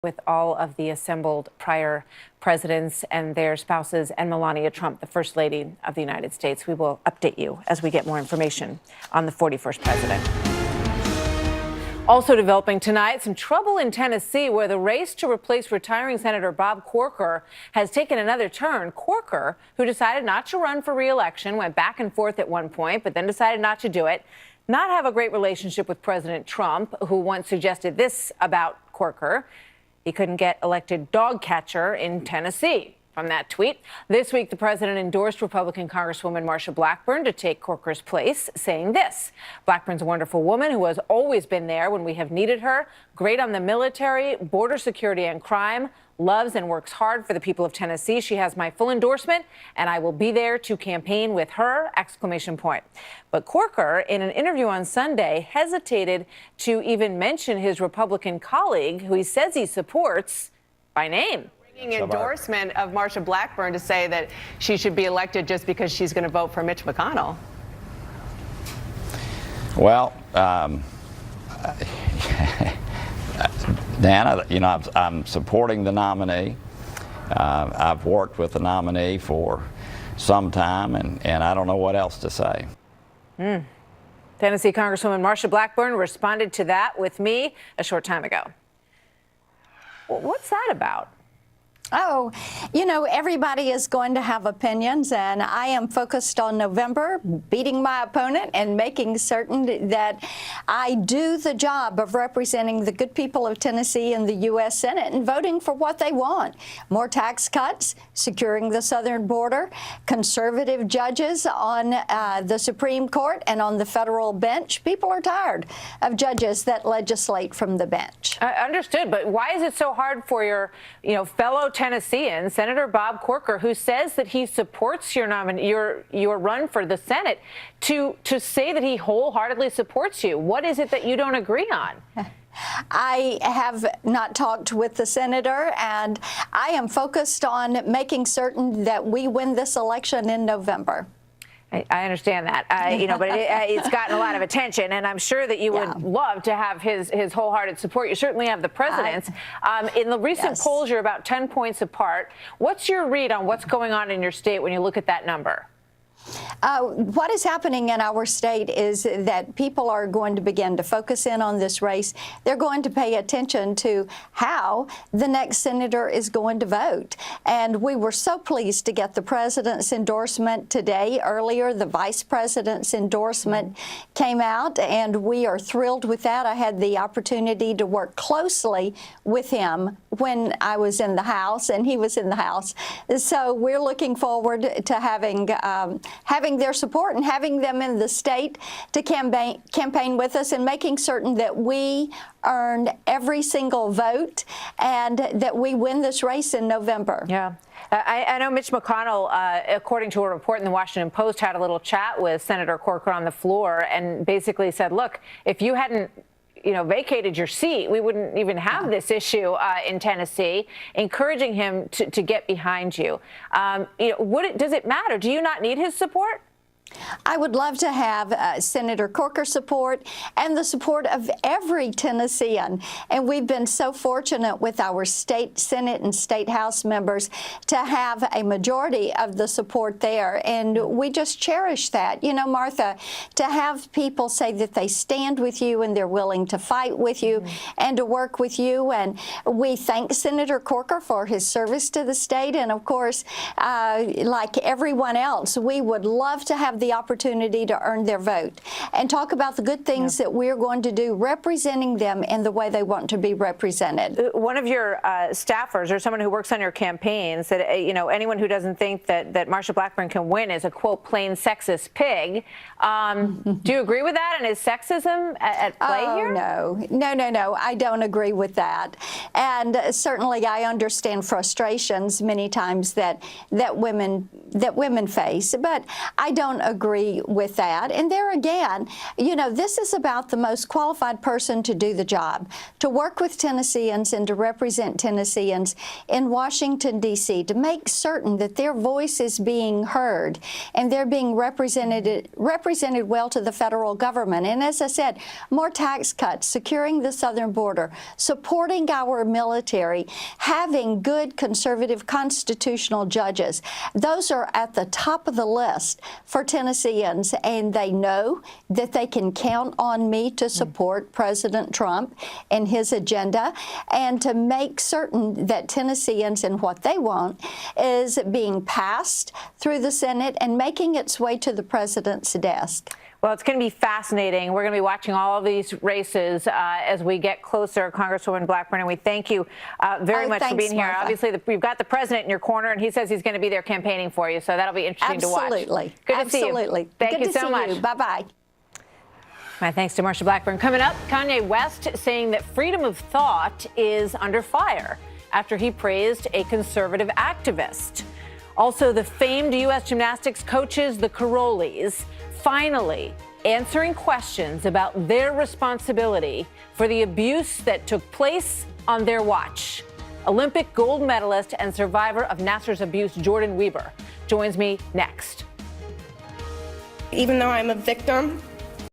with all of the assembled prior presidents and their spouses and Melania Trump, the First Lady of the United States. We will update you as we get more information on the 41st president. Also developing tonight, some trouble in Tennessee where the race to replace retiring Senator Bob Corker has taken another turn. Corker, who decided not to run for re-election, went back and forth at one point, but then decided not to do it, not have a great relationship with President Trump, who once suggested this about Corker: he couldn't get elected dog catcher in Tennessee. From that tweet, this week the president endorsed Republican Congresswoman Marsha Blackburn to take Corker's place, saying this: Blackburn's a wonderful woman who has always been there when we have needed her, great on the military, border security and crime, loves and works hard for the people of Tennessee. She has my full endorsement, and I will be there to campaign with her! Exclamation point. But Corker, in an interview on Sunday, hesitated to even mention his Republican colleague, who he says he supports, by name. Endorsement of Marsha Blackburn to say that she should be elected just because she's going to vote for Mitch McConnell. Well, Dan, I'm supporting the nominee. I've worked with the nominee for some time, and I don't know what else to say. Tennessee Congresswoman Marsha Blackburn responded to that with me a short time ago. Well, what's that about? Oh, you know, everybody is going to have opinions, and I am focused on November, beating my opponent and making certain that I do the job of representing the good people of Tennessee in the U.S. Senate and voting for what they want. More tax cuts, securing the southern border, conservative judges on the Supreme Court and on the federal bench. People are tired of judges that legislate from the bench. Understood, but why is it so hard for your, fellow Tennessean, Senator Bob Corker, who says that he supports your run for the Senate, to say that he wholeheartedly supports you? What is it that you don't agree on? I have not talked with the senator, and I am focused on making certain that we win this election in November. I understand that, but it's gotten a lot of attention, and I'm sure that you would love to have his wholehearted support. You certainly have the president's. In the recent polls, you're about 10 points apart. What's your read on what's going on in your state when you look at that number? What is happening in our state is that people are going to begin to focus in on this race. They're going to pay attention to how the next senator is going to vote. And we were so pleased to get the president's endorsement today. Earlier, the vice president's endorsement came out, and we are thrilled with that. I had the opportunity to work closely with him when I was in the House, and he was in the House. So we're looking forward to having their support and having them in the state to campaign with us, and making certain that we earn every single vote and that we win this race in November. Yeah. I know Mitch McConnell, according to a report in the Washington Post, had a little chat with Senator Corker on the floor and basically said, look, if you hadn't vacated your seat, we wouldn't even have this issue in Tennessee, encouraging him to get behind you. Does it matter? Do you not need his support? I would love to have Senator Corker's support and the support of every Tennessean. And we've been so fortunate with our state Senate and state House members to have a majority of the support there. And we just cherish that. Martha, to have people say that they stand with you and they're willing to fight with you and to work with you. And we thank Senator Corker for his service to the state. And of course, like everyone else, we would love to have the opportunity to earn their vote and talk about the good things that we're going to do, representing them in the way they want to be represented. One of your staffers, or someone who works on your campaign, said, anyone who doesn't think that Marsha Blackburn can win is a, quote, plain sexist pig. Do you agree with that? And is sexism at play here? No. I don't agree with that. And certainly I understand frustrations many times that women face, but I don't agree with that. And there again, you know, this is about the most qualified person to do the job, to work with Tennesseans and to represent Tennesseans in Washington, D.C., to make certain that their voice is being heard and they're being represented well to the federal government. And as I said, more tax cuts, securing the southern border, supporting our military, having good conservative constitutional judges. Those are at the top of the list for Tennesseans, and they know that they can count on me to support President Trump and his agenda and to make certain that Tennesseans and what they want is being passed through the Senate and making its way to the president's desk. Well, it's going to be fascinating. We're going to be watching all of these races as we get closer, Congresswoman Blackburn, and we thank you very much for being here. Martha. Obviously, we've got the president in your corner, and he says he's going to be there campaigning for you, so that'll be interesting to watch. Absolutely. Good to see you. Absolutely. Thank you so much. Bye-bye. My thanks to Marsha Blackburn. Coming up, Kanye West saying that freedom of thought is under fire after he praised a conservative activist. Also, the famed U.S. gymnastics coaches, the Karolis, finally answering questions about their responsibility for the abuse that took place on their watch. Olympic gold medalist and survivor of Nassar's abuse, Jordan Weber, joins me next. Even though I'm a victim,